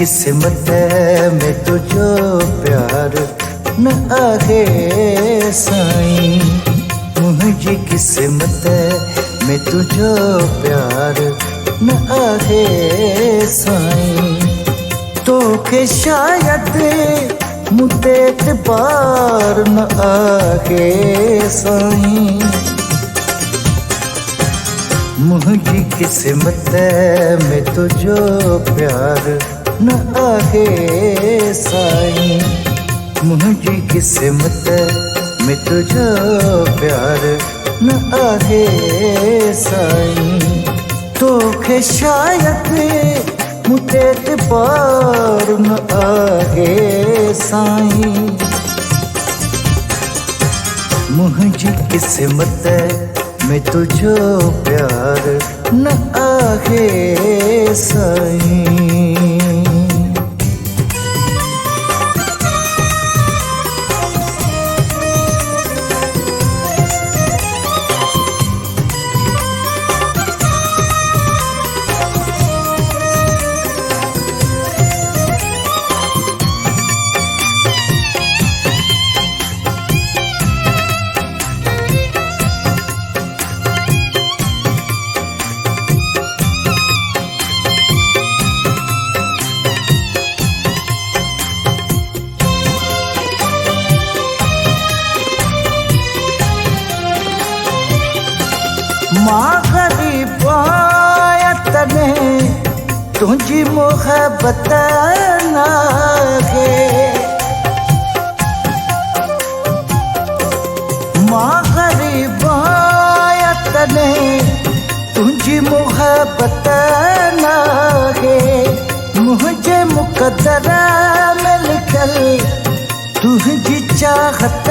किस्मत में तुझो प्यार न आहे साईं, मुंहिंजी किस्मत में तुझो प्यार न आहे साईं। तोखे शायदि मूं ते एतबार न आहे साईं, मुंहिंजी किस्मत में तुझो प्यार न आहे साईं, मुंहिंजी किस्मत में तुझो प्यार न आहे साईं। तोखे शायदि मूं ते एतबार न आहे साईं, मुंहिंजी किस्मत में तुझो प्यार न आहे साईं। मां ग़रीब आहियां तॾहिं तुंहिंजी मोहबत न आहे, मां ग़रीब आहियां तॾहिं तुंहिंजी मोहबत न आहे। मुंहिंजे मुक़दर में लिखल तुंहिंजी चाहत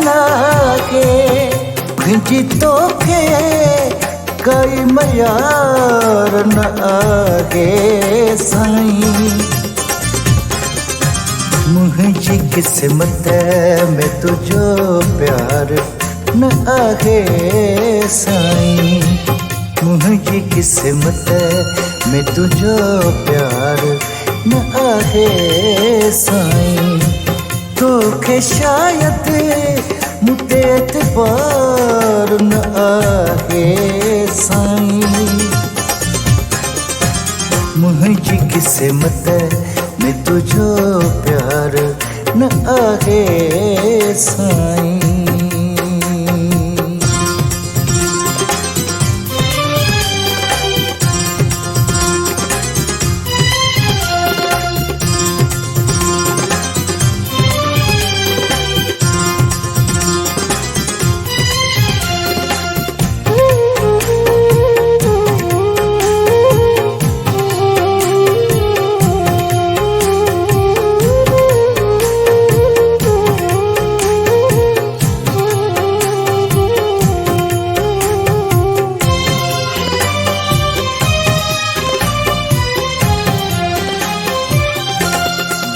न आहे, मुंहिंजी तोखे कोई मयार न आहे साईं, मुंहिंजी किस्मत में तुझो प्यार न आहे साईं, मुंहिंजी किस्मत में तुझो प्यार न आहे साईं। तोखे शायदि मूं ते एतबार न आहे साईं, मुंहिंजी किस्मत में तुझो प्यार न आहे साईं।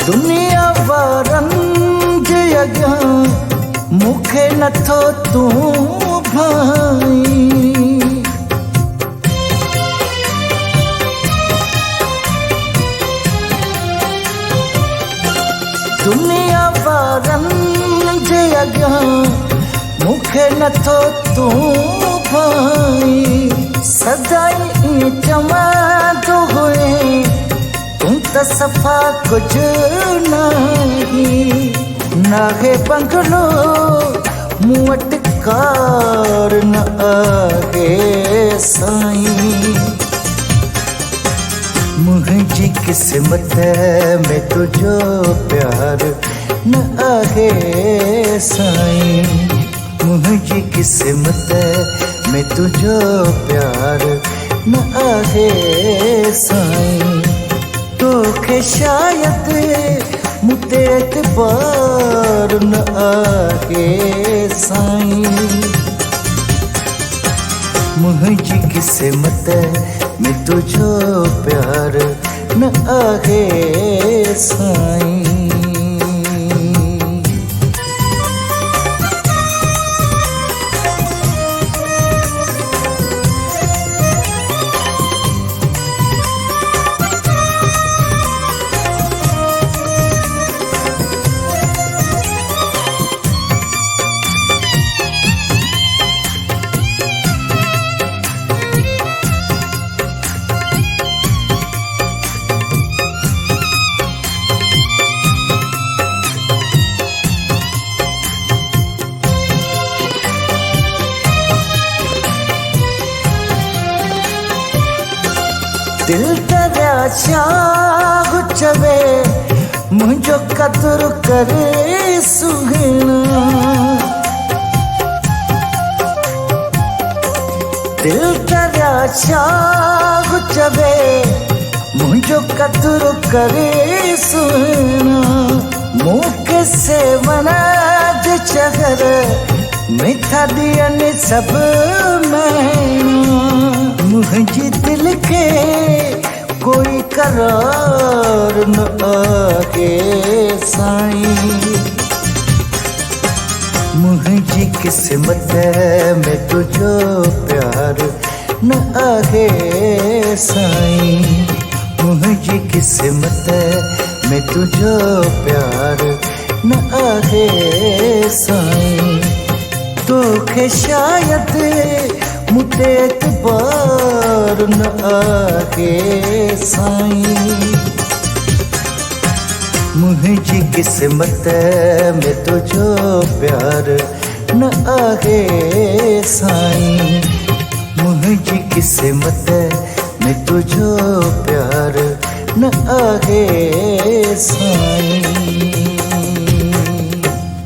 दुनिया वारनि जे अॻियां मूंखे नथो तूं भाई, दुनिया वारनि जे अॻियां मूंखे नथो तूं भाई। सदाई ईअं चवंदो हुए तूं त सफ़ा कुझु नाहे बंगलो मूं वटि कार न आहे साईं, मुंहिंजी किस्मत में तुझो प्यार न आहे साईं, मुंहिंजी किस्मत में तुझो प्यार न आहे साईं। तोखे शायदि मूं ते एतबार न आहे साईं, मुंहिंजी किस्मत में तुझो प्यार न आहे साईं। दिल तेरा छाग चवे मुझो कदर करे सुहिणा दिल तेरा छाग चवे मुझो कदर करे सुहिणा मूंखे सेवन जे चगर मिठा ॾियन सब महीना मुझे दिल के कोई करार न आगे साईं मुझी किस्मत में तुझो प्यार न आगे साईं मुझी किस्मत में तुझो प्यार न आगे साईं तोखे शायद मुझे एतबार न आगे साईं मुझी किस्मत में तुझो प्यार न आगे साईं मुझी किस्मत में तुझो प्यार न आगे साईं